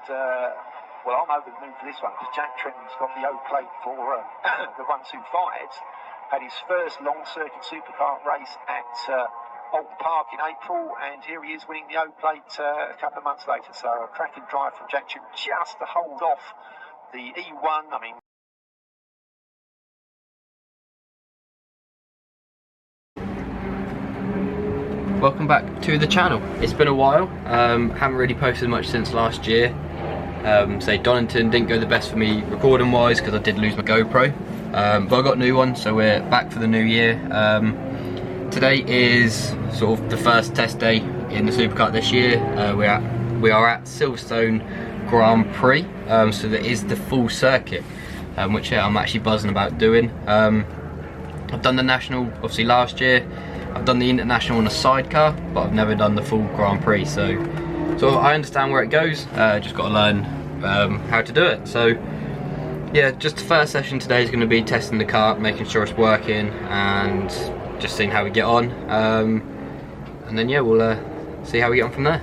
well, I'm over the moon for this one because Jack Tritton's got the O plate for the 125s. Had his first long circuit superkart race at Alton Park in April, and here he is winning the O plate a couple of months later. So a cracking drive from Jack Tritton just to hold off the E1. I mean, welcome back to the channel. It's been a while. Haven't really posted much since last year. Say Donington didn't go the best for me recording wise because I did lose my GoPro, but I got a new one, so we're back for the new year. Today is sort of the first test day in the Superkart this year. We are at Silverstone Grand Prix, so that is the full circuit, which I'm actually buzzing about doing. I've done the national obviously last year. I've done the international on a sidecar, but I've never done the full Grand Prix, so I understand where it goes. Just got to learn how to do it. So yeah, just the first session today is going to be testing the kart, making sure it's working, and just seeing how we get on. And then yeah, we'll see how we get on from there.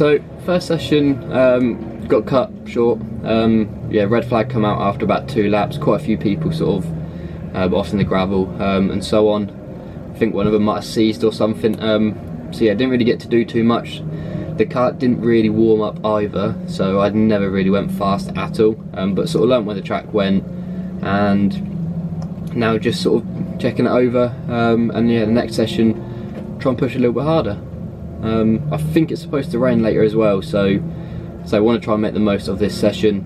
So first session got cut short. Yeah, red flag come out after about 2 laps. Quite a few people sort of off in the gravel and so on. I think one of them might have seized or something. So yeah, didn't really get to do too much. The kart didn't really warm up either, so I never really went fast at all. But sort of learnt where the track went, and now just sort of checking it over. And yeah, the next session, try and push a little bit harder. I think it's supposed to rain later as well, so I want to try and make the most of this session,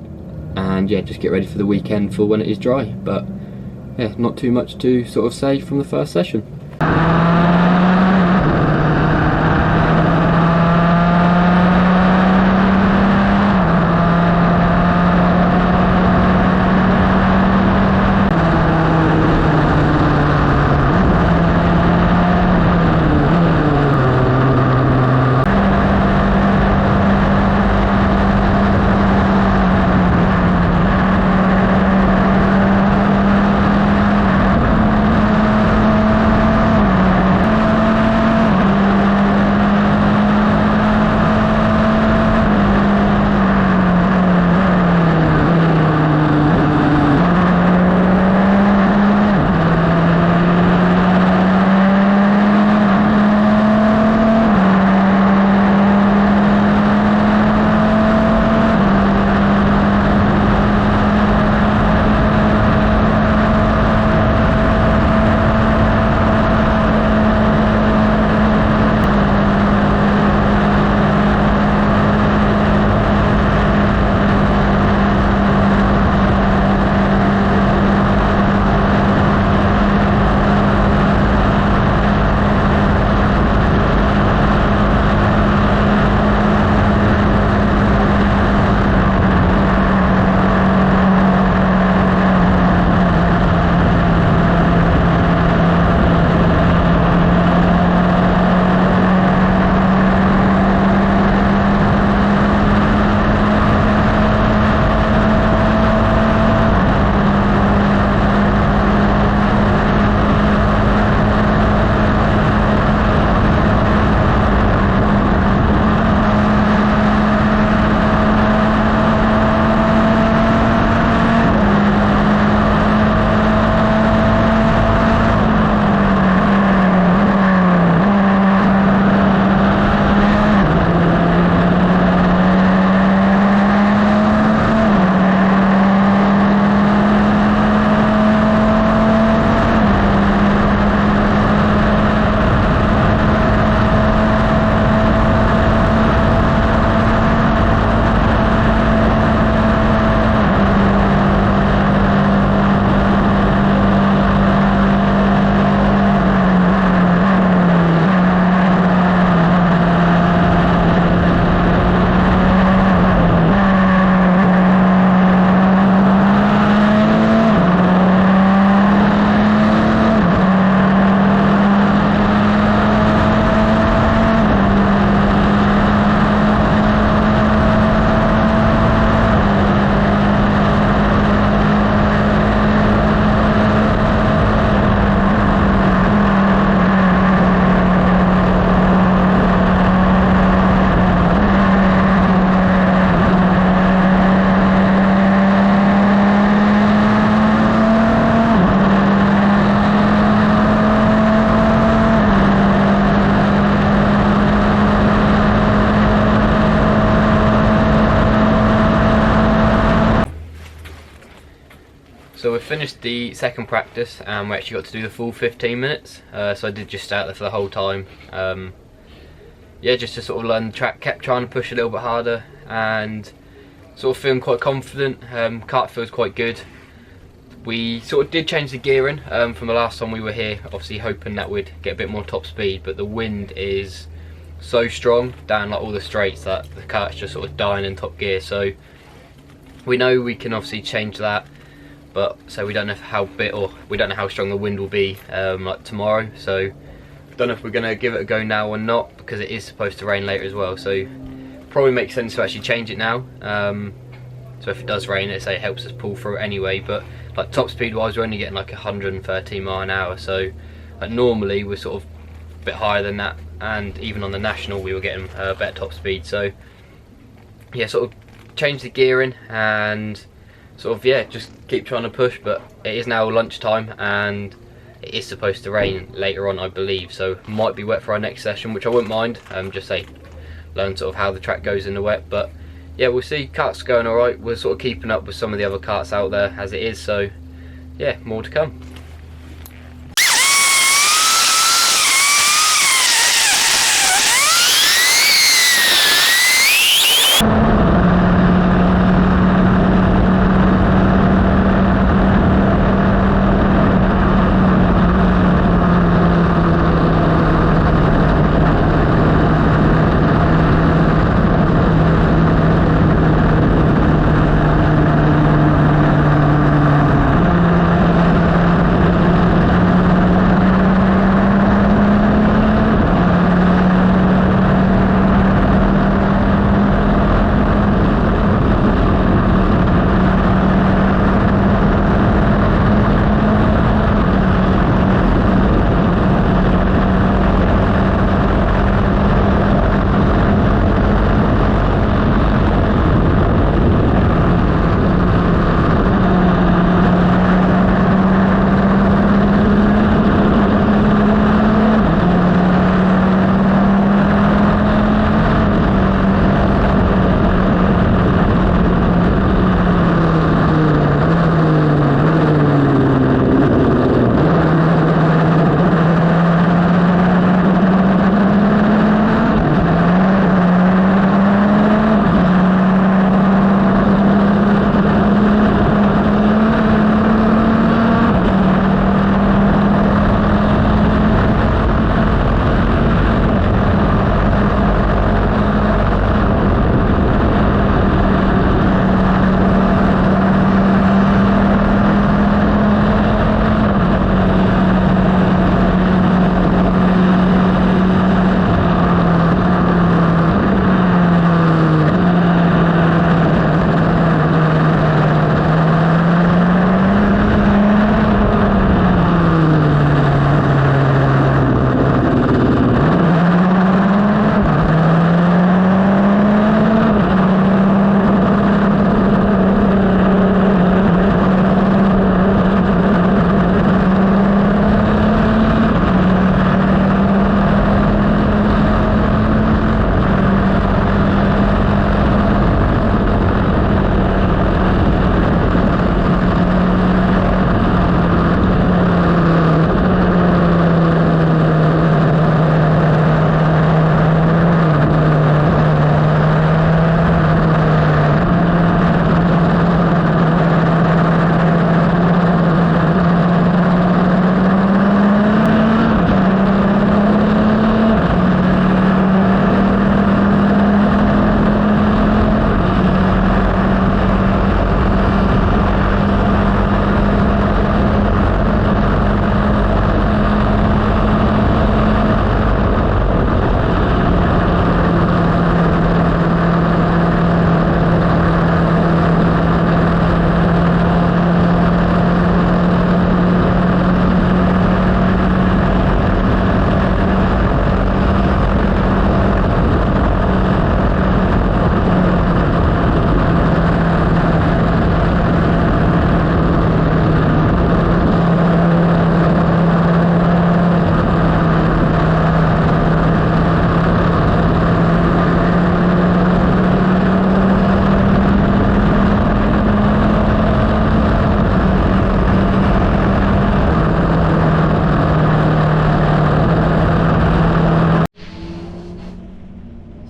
and yeah, just get ready for the weekend for when it is dry. But yeah, not too much to sort of say from the first session. So we finished the second practice and we actually got to do the full 15 minutes. So I did just stay out there for the whole time. Yeah, just to sort of learn the track, kept trying to push a little bit harder and sort of feeling quite confident. Kart feels quite good. We sort of did change the gearing from the last time we were here, obviously hoping that we'd get a bit more top speed, but the wind is so strong down like all the straights that the kart's just sort of dying in top gear. So we know we can obviously change that, but so we don't know how strong the wind will be like tomorrow. So don't know if we're gonna give it a go now or not, because it is supposed to rain later as well. So probably makes sense to actually change it now. So if it does rain, it helps us pull through anyway. But like top speed wise, we're only getting like 113 mile an hour. So like normally we're sort of a bit higher than that, and even on the national we were getting better top speed. So yeah, sort of change the gearing and sort of, yeah, just keep trying to push. But it is now lunchtime and it is supposed to rain later on, I believe, so might be wet for our next session, which I wouldn't mind. Just say learn sort of how the track goes in the wet. But yeah, we'll see. Kart's going alright. We're sort of keeping up with some of the other karts out there as it is, so yeah, more to come.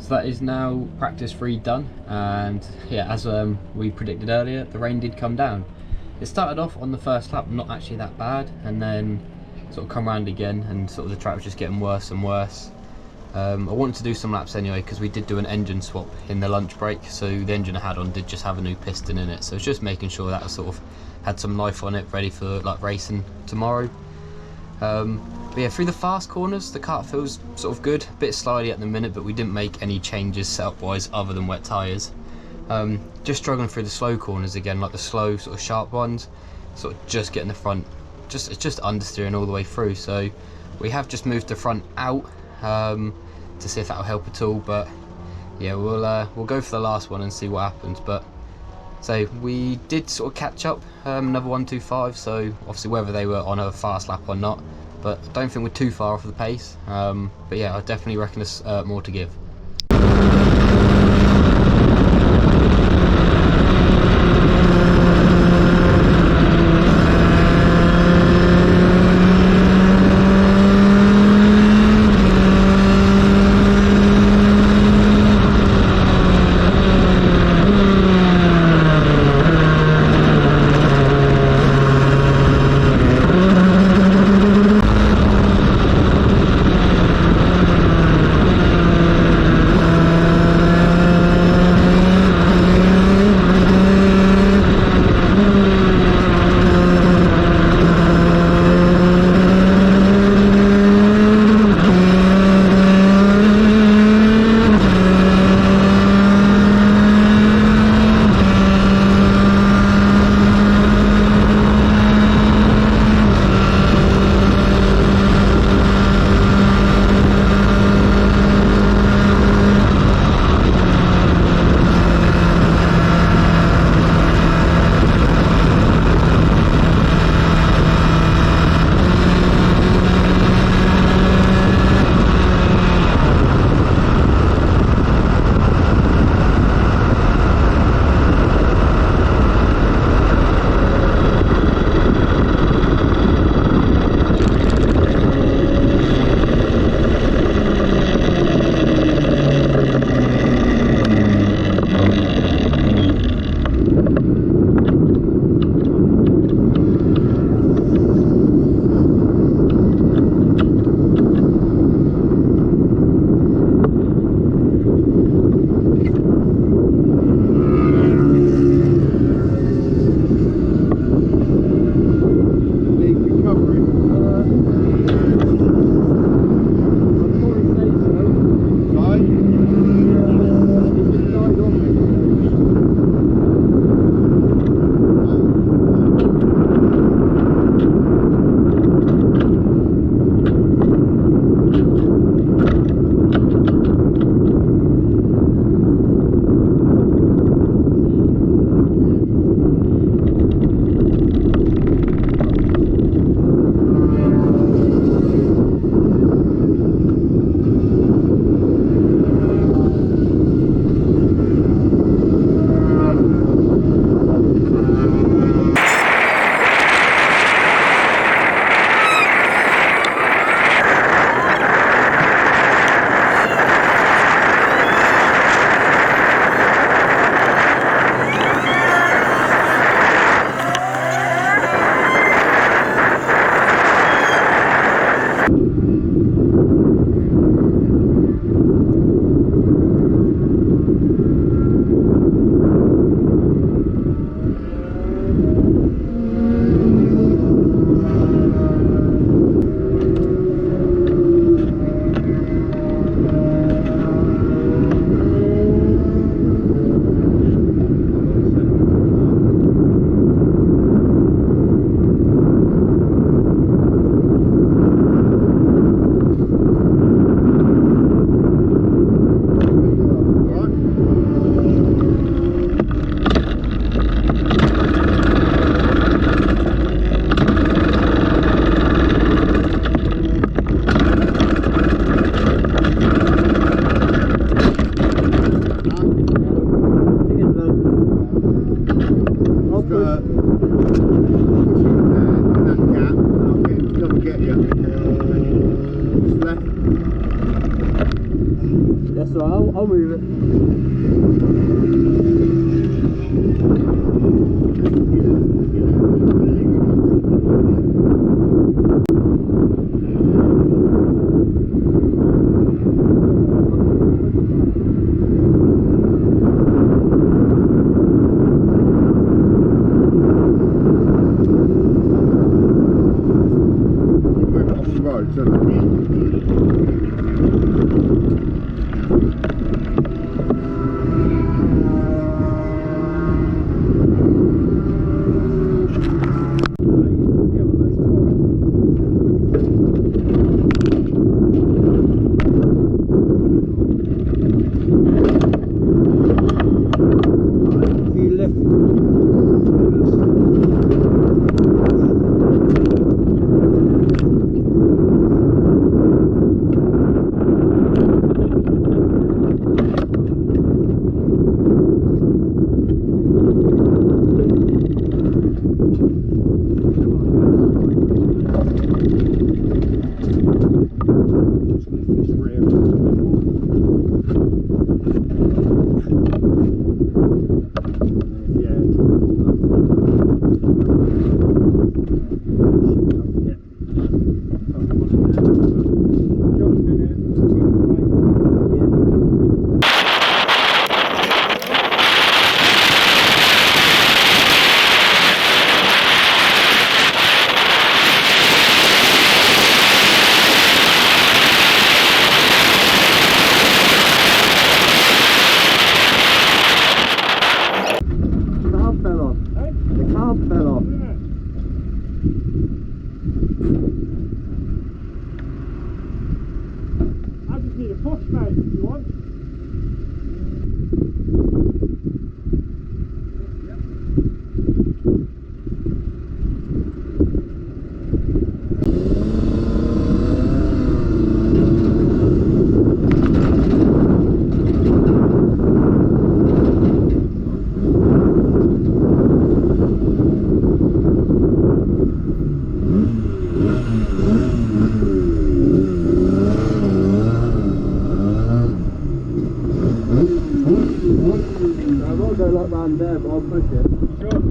So that is now practice 3 done, and yeah, as we predicted earlier, the rain did come down. It started off on the first lap not actually that bad, and then sort of come around again and sort of the track was just getting worse and worse. I wanted to do some laps anyway because we did do an engine swap in the lunch break, so the engine I had on did just have a new piston in it, so it's just making sure that sort of had some life on it, ready for like racing tomorrow. But yeah, through the fast corners the kart feels sort of good, a bit slidey at the minute, but we didn't make any changes setup wise other than wet tyres. Just struggling through the slow corners again, like the slow sort of sharp ones, sort of just getting the front, it's just understeering all the way through, so we have just moved the front out to see if that will help at all, but yeah, we'll go for the last one and see what happens. But so we did sort of catch up, another 1:25. So obviously whether they were on a fast lap or not, but I don't think we're too far off the pace. But yeah, I definitely reckon there's more to give. I'll move it. want to go like round there, but I'll push it. Sure.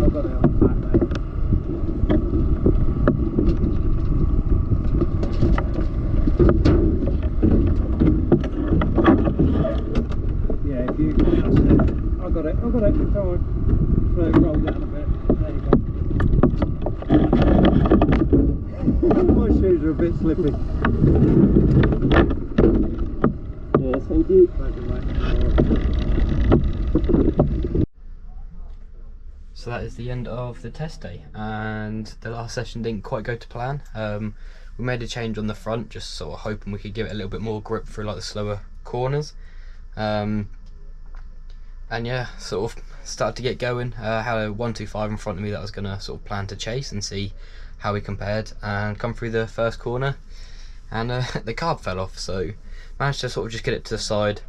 I've got it on the back, mate. Yeah, if you adjust it. I've got it, come on. So it rolled down a bit. There you go. My shoes are a bit slippy. Yes, thank you. Pleasure, mate. So that is the end of the test day, and the last session didn't quite go to plan. We made a change on the front, just sort of hoping we could give it a little bit more grip through like the slower corners. And yeah, sort of started to get going. I had a 125 in front of me that I was going to sort of plan to chase and see how we compared, and come through the first corner and the carb fell off, so managed to sort of just get it to the side,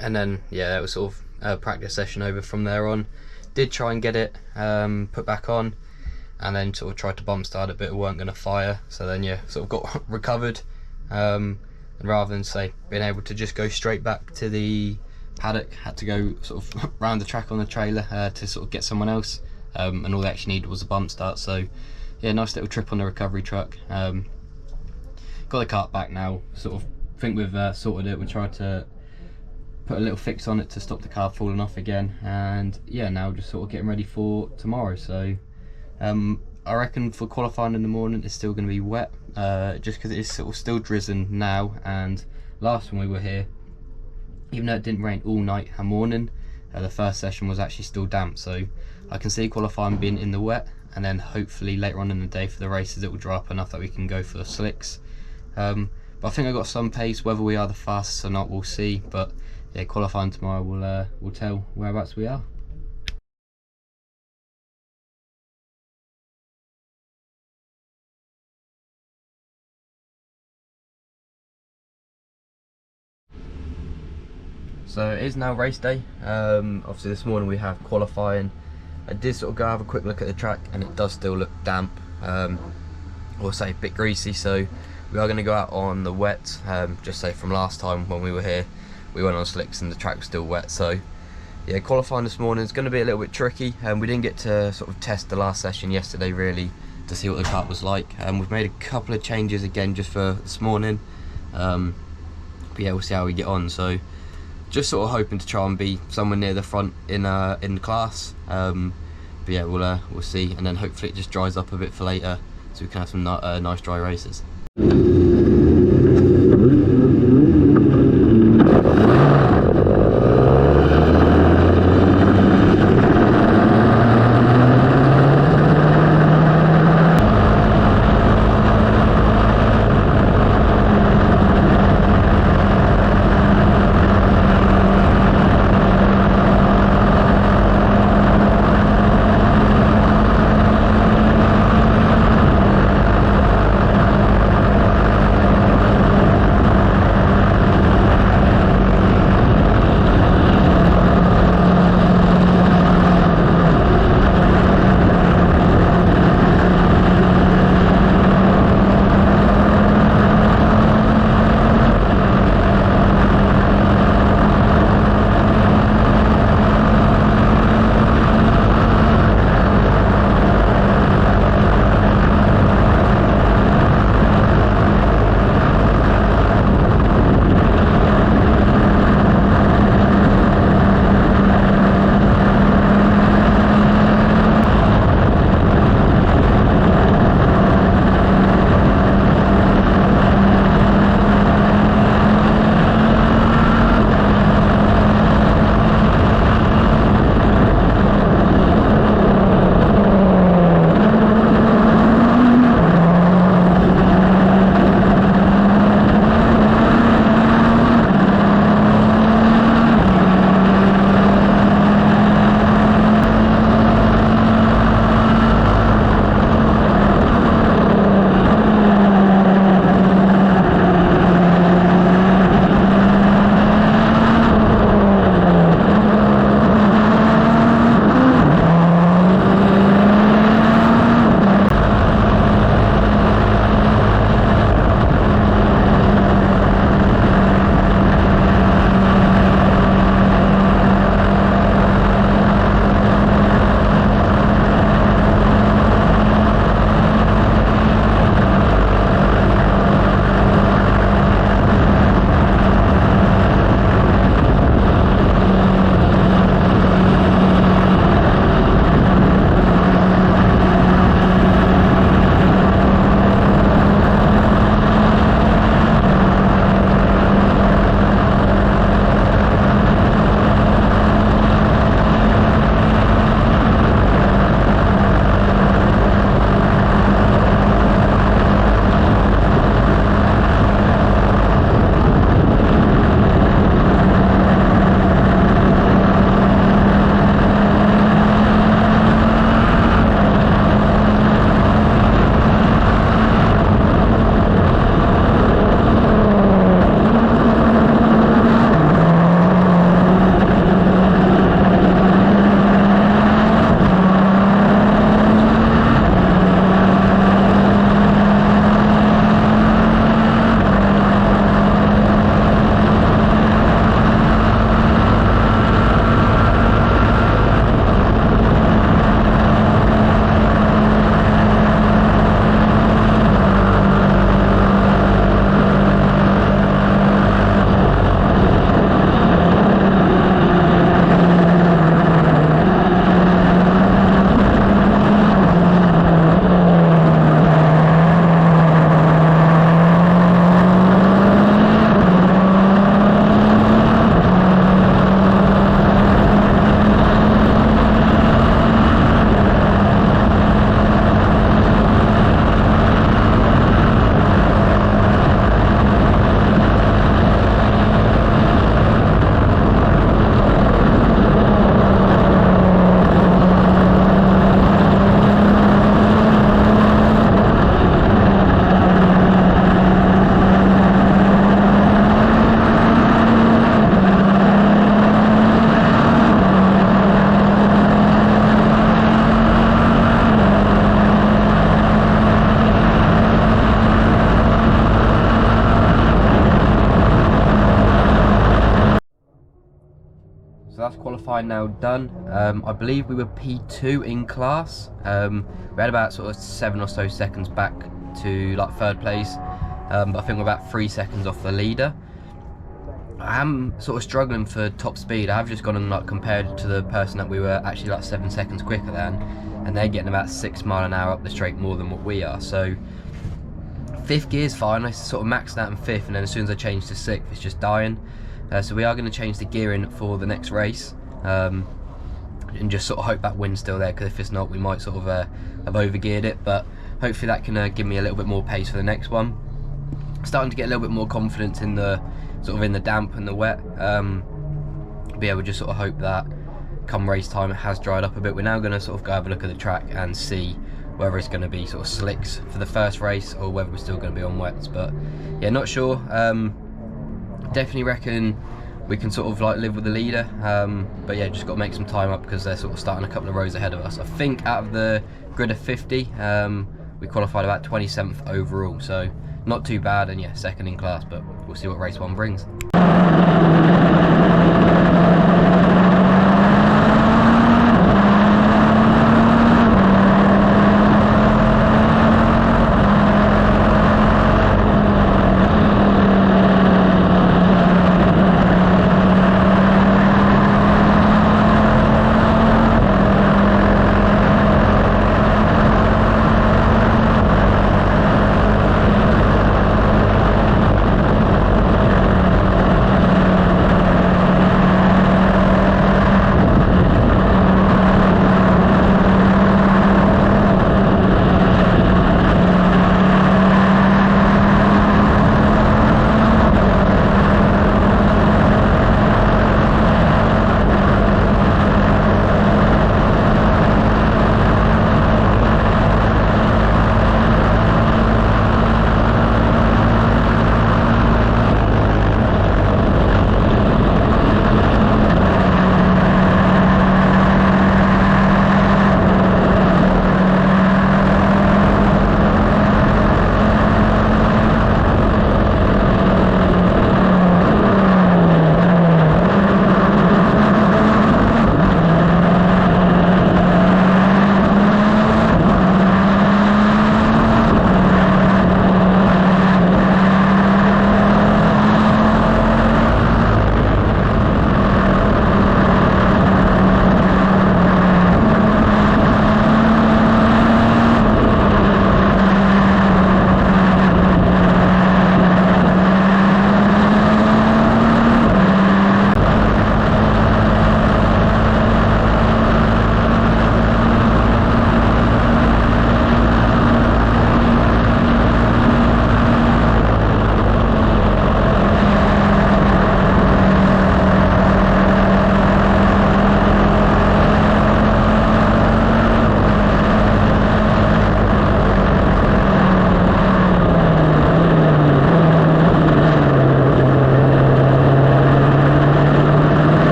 and then yeah, it was sort of a practice session over from there on. Did try and get it put back on, and then sort of tried to bump start it, but it weren't going to fire, so then yeah, sort of got recovered, and rather than say being able to just go straight back to the paddock, had to go sort of round the track on the trailer to sort of get someone else, and all they actually needed was a bump start. So yeah, nice little trip on the recovery truck. Got the kart back now, sort of think we've sorted it. We tried to put a little fix on it to stop the car falling off again, and yeah, now just sort of getting ready for tomorrow. So I reckon for qualifying in the morning it's still going to be wet, just because it is sort of still drizzling now, and last when we were here, even though it didn't rain all night and morning, the first session was actually still damp, so I can see qualifying being in the wet, and then hopefully later on in the day for the races it will dry up enough that we can go for the slicks. But I think I got some pace. Whether we are the fastest or not, we'll see, but yeah, qualifying tomorrow will tell whereabouts we are. So it is now race day. Obviously this morning we have qualifying. I did sort of go have a quick look at the track, and it does still look damp, or say a bit greasy, so we are going to go out on the wet. Just say from last time when we were here, we went on slicks and the track was still wet, so yeah, qualifying this morning is going to be a little bit tricky, and we didn't get to sort of test the last session yesterday really to see what the kart was like. We've made a couple of changes again just for this morning, but yeah, we'll see how we get on. So just sort of hoping to try and be somewhere near the front in the class, but yeah, we'll see, and then hopefully it just dries up a bit for later so we can have some nice dry races. qualifying now done. I believe we were P2 in class. We had about sort of 7 or so seconds back to like 3rd place, but I think we're about 3 seconds off the leader. I am sort of struggling for top speed. I have just gone and like compared to the person that we were actually like 7 seconds quicker than, and they're getting about 6 miles an hour up the straight more than what we are. So 5th gear's fine. I sort of maxed out in 5th, and then as soon as I change to 6th, it's just dying. So we are going to change the gearing for the next race, and just sort of hope that wind's still there, because if it's not, we might sort of have overgeared it. But hopefully that can give me a little bit more pace for the next one. Starting to get a little bit more confidence in the sort of in the damp and the wet. But yeah, we'll just sort of hope that come race time it has dried up a bit. We're now going to sort of go have a look at the track and see whether it's going to be sort of slicks for the first race or whether we're still going to be on wets. But yeah, not sure. Definitely reckon we can sort of like live with the leader, but yeah, just got to make some time up because they're sort of starting a couple of rows ahead of us. I think out of the grid of 50, we qualified about 27th overall, so not too bad, and yeah, 2nd in class, but we'll see what race 1 brings.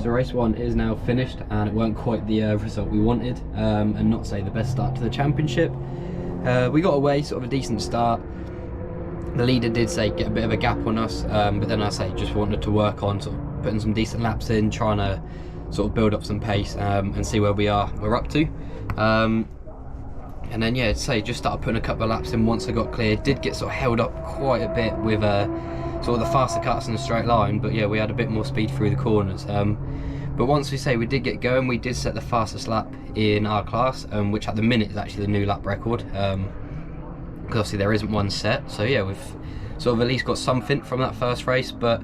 So race one is now finished, and it weren't quite the result we wanted, and not say the best start to the championship. We got away, sort of a decent start. The leader did say get a bit of a gap on us, but then I say just wanted to work on sort of putting some decent laps in, trying to sort of build up some pace and see where we're up to. And then yeah, say just started putting a couple of laps in once I got clear. Did get sort of held up quite a bit with sort of the faster cuts in a straight line, but yeah, we had a bit more speed through the corners. But once we did get going, we did set the fastest lap in our class, which at the minute is actually the new lap record. Because obviously there isn't one set, so yeah, we've sort of at least got something from that first race. But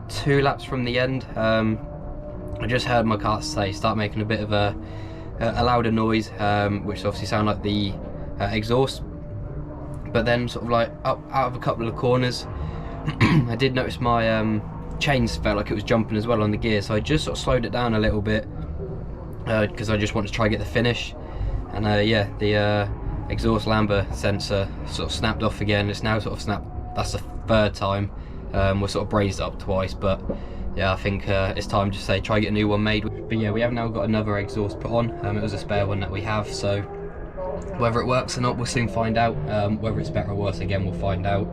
2 laps from the end, I just heard my kart start making a bit of a louder noise, which obviously sounded like the exhaust. But then sort of like up out of a couple of corners, I did notice my chains felt like it was jumping as well on the gear, so I just sort of slowed it down a little bit because I just wanted to try and get the finish. And yeah, the exhaust lambda sensor sort of snapped off again. It's now sort of snapped, that's the 3rd time. We're sort of brazed up twice, but yeah, I think it's time to say try get a new one made. But yeah, we have now got another exhaust put on. It was a spare one that we have, so whether it works or not, we'll soon find out. Whether it's better or worse, again, we'll find out.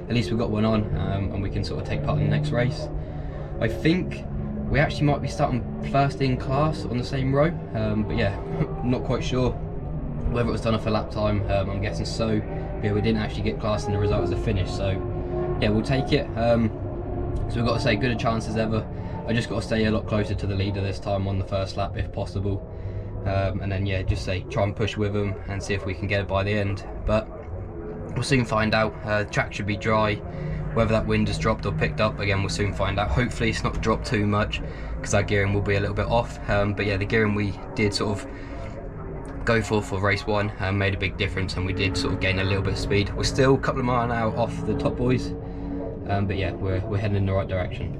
At least we've got one on, and we can sort of take part in the next race. I think we actually might be starting first in class on the same row, but yeah, not quite sure whether it was done off a lap time. I'm guessing so. But yeah, we didn't actually get classed in the result as a finish, so yeah, we'll take it. So we've got to say good a chance as ever. I just got to stay a lot closer to the leader this time on the first lap if possible, and then yeah, just say try and push with them and see if we can get it by the end. But we'll soon find out. The track should be dry. Whether that wind has dropped or picked up, again, we'll soon find out. Hopefully it's not dropped too much, because our gearing will be a little bit off. But yeah, the gearing we did sort of go for race 1 made a big difference, and we did sort of gain a little bit of speed. We're still a couple of miles an hour off the top boys, but yeah, we're heading in the right direction.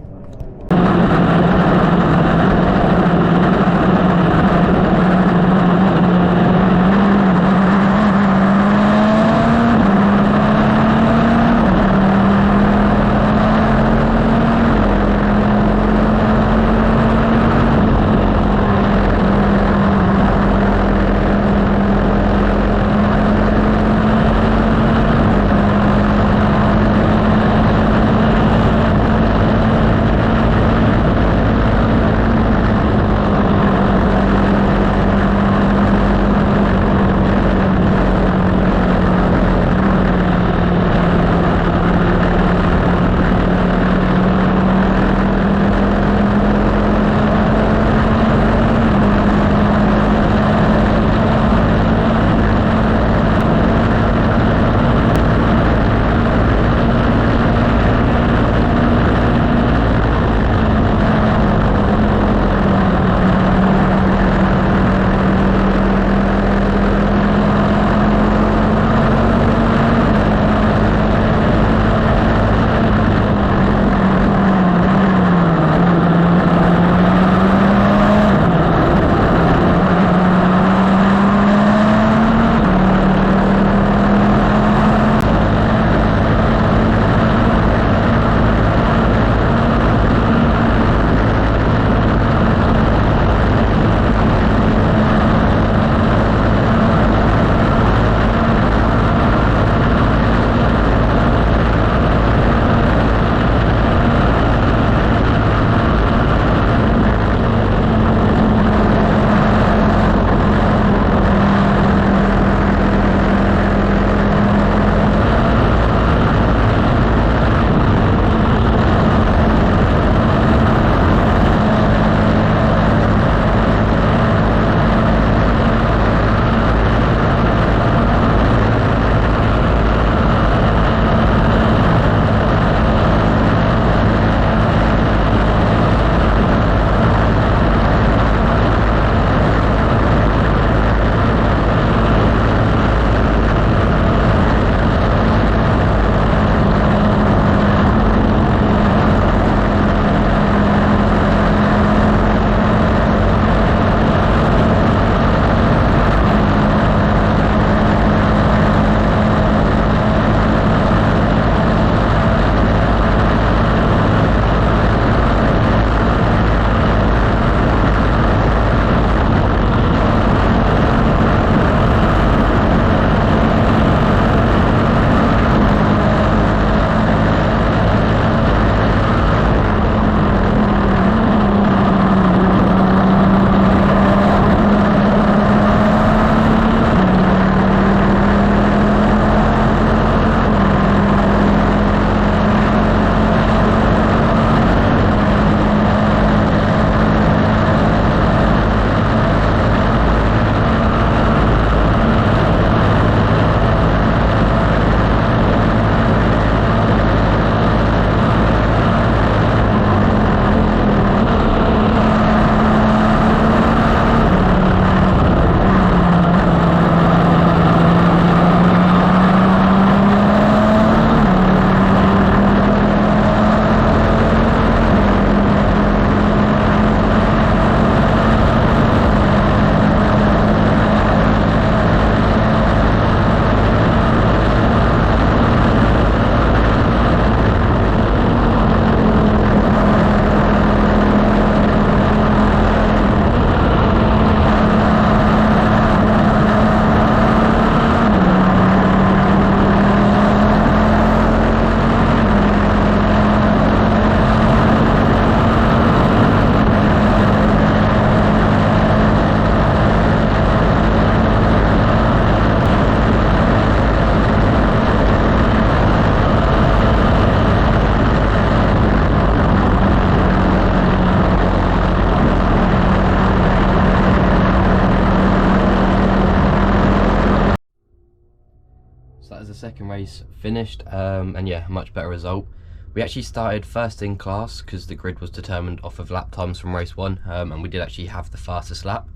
second race finished, and yeah, much better result. We actually started first in class because the grid was determined off of lap times from race 1, and we did actually have the fastest lap.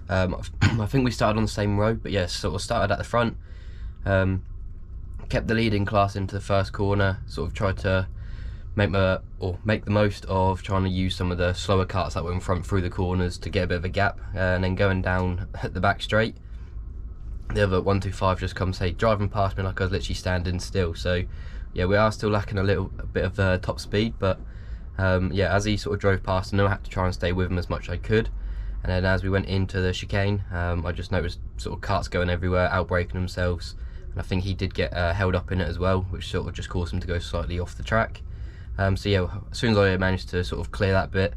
I think we started on the same row, but yeah, sort of started at the front, kept the lead in class into the first corner, sort of tried to make the most of trying to use some of the slower karts that were in front through the corners to get a bit of a gap, and then going down at the back straight, the other 125 just comes driving past me like I was literally standing still. So yeah, we are still lacking a bit of top speed, but yeah, as he sort of drove past, I know I had to try and stay with him as much as I could. And then as we went into the chicane, I just noticed sort of karts going everywhere, outbraking themselves, and I think he did get held up in it as well, which sort of just caused him to go slightly off the track. So yeah, as soon as I managed to sort of clear that bit,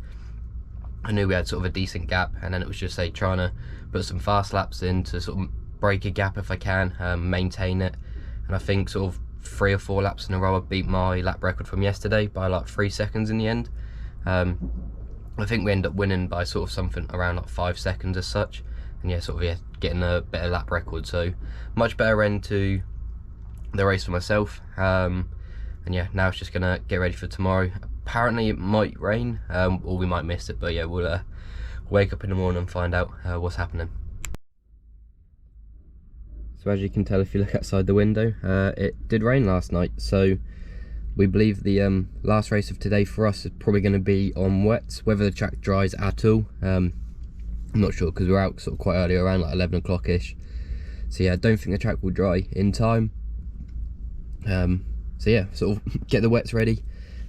I knew we had sort of a decent gap, and then it was just trying to put some fast laps in to sort of break a gap if I can, maintain it. And I think sort of 3 or 4 laps in a row I beat my lap record from yesterday by like 3 seconds in the end. I think we ended up winning by sort of something around like 5 seconds as such, and yeah, sort of yeah, getting a better lap record. So much better end to the race for myself. And yeah, now it's just gonna get ready for tomorrow. Apparently it might rain, or we might miss it, but yeah, we'll wake up in the morning and find out what's happening. So as you can tell if you look outside the window, it did rain last night, so we believe the last race of today for us is probably going to be on wets. Whether the track dries at all, I'm not sure, because we're out sort of quite early, around like 11 o'clock ish. So yeah, I don't think the track will dry in time. So yeah, sort of get the wets ready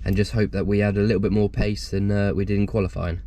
and just hope that we had a little bit more pace than we did in qualifying.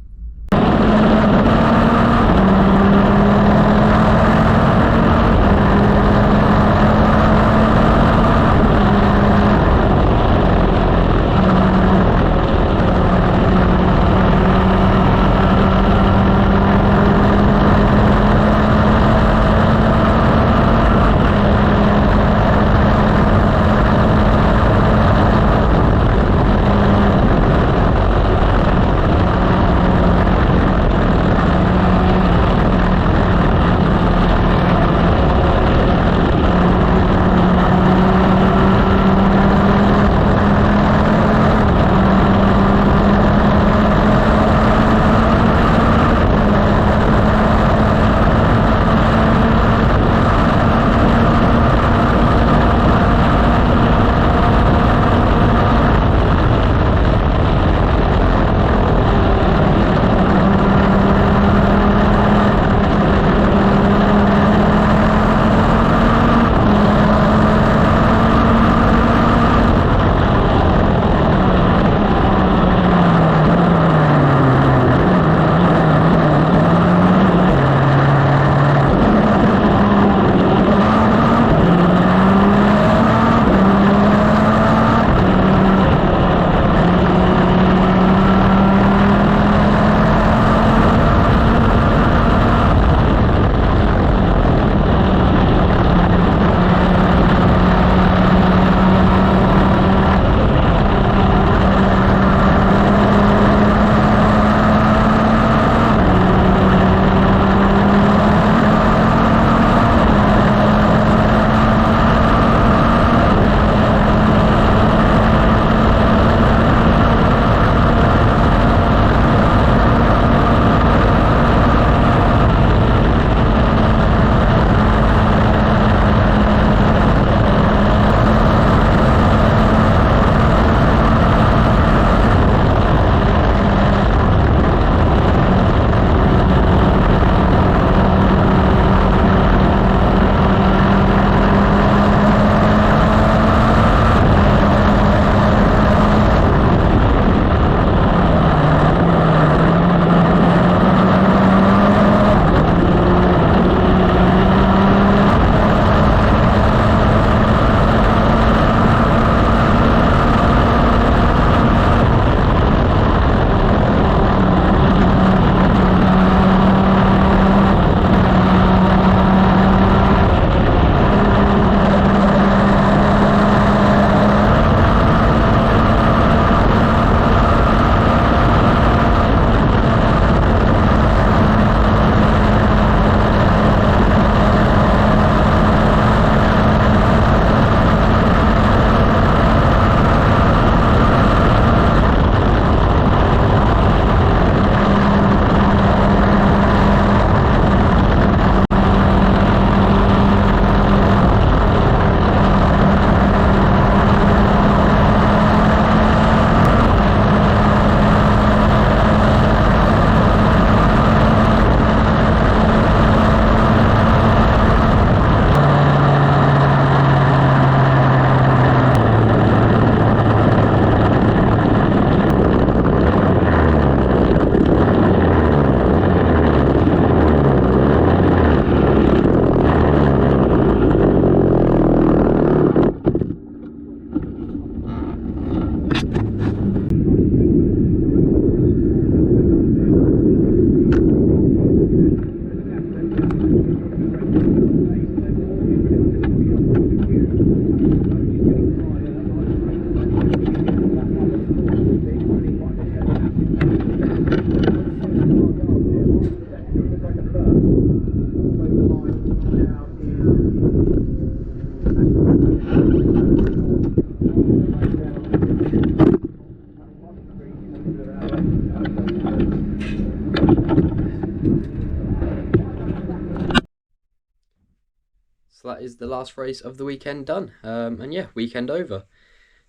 that is the last race of the weekend done. And yeah, weekend over.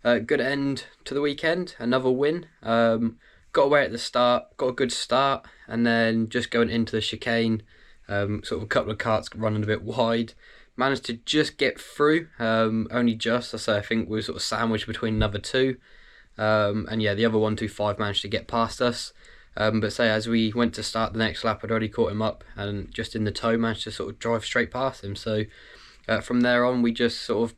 Good end to the weekend, another win. Got away at the start, got a good start, and then just going into the chicane, sort of a couple of karts running a bit wide. Managed to just get through, only just. I think we were sort of sandwiched between another two. And yeah, the other 125 managed to get past us. But say as we went to start the next lap, I'd already caught him up, and just in the toe managed to sort of drive straight past him. So from there on, we just sort of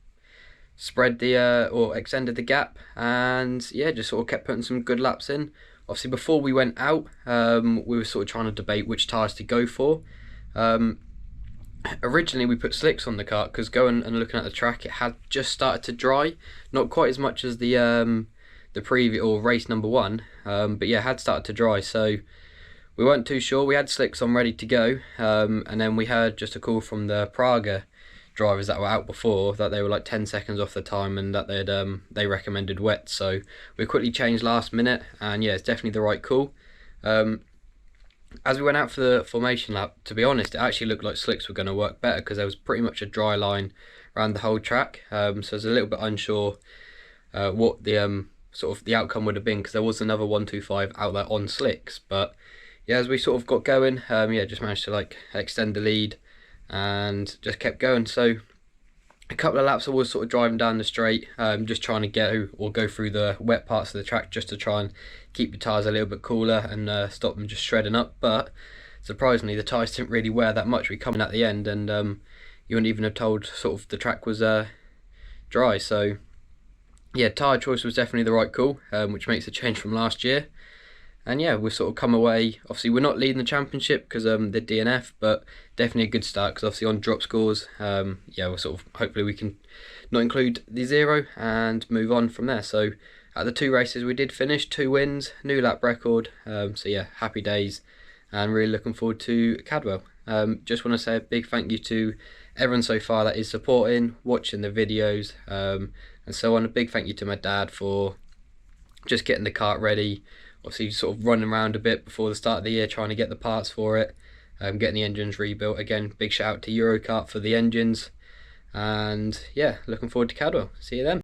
spread the or extended the gap, and yeah, just sort of kept putting some good laps in. Obviously, before we went out, we were sort of trying to debate which tyres to go for. Originally, we put slicks on the kart because going and looking at the track, it had just started to dry, not quite as much as the previous or race number one, but yeah, had started to dry, so we weren't too sure. We had slicks on ready to go, and then we heard just a call from the Praga drivers that were out before that they were like 10 seconds off the time, and that they recommended wet, so we quickly changed last minute, and yeah, it's definitely the right call. As we went out for the formation lap, to be honest, it actually looked like slicks were going to work better because there was pretty much a dry line around the whole track, so I was a little bit unsure what the sort of the outcome would have been, because there was another 125 out there on slicks. But yeah, as we sort of got going, yeah, just managed to like extend the lead and just kept going. So a couple of laps I was sort of driving down the straight, just trying to go through the wet parts of the track, just to try and keep the tyres a little bit cooler and stop them just shredding up. But surprisingly, the tyres didn't really wear that much. We come in at the end, and you wouldn't even have told sort of the track was dry. So yeah, tyre choice was definitely the right call, which makes a change from last year. And yeah, we've sort of come away. Obviously, we're not leading the championship because the DNF, but definitely a good start because obviously on drop scores, yeah, we're sort of hopefully we can not include the 0 and move on from there. So at the 2 races we did finish, 2 wins, new lap record. So yeah, happy days, and really looking forward to Cadwell. Just want to say a big thank you to everyone so far that is supporting, watching the videos, and so on. A big thank you to my dad for just getting the kart ready. Obviously sort of running around a bit before the start of the year trying to get the parts for it, getting the engines rebuilt. Again, big shout out to Eurokart for the engines, and yeah, looking forward to Cadwell. See you then.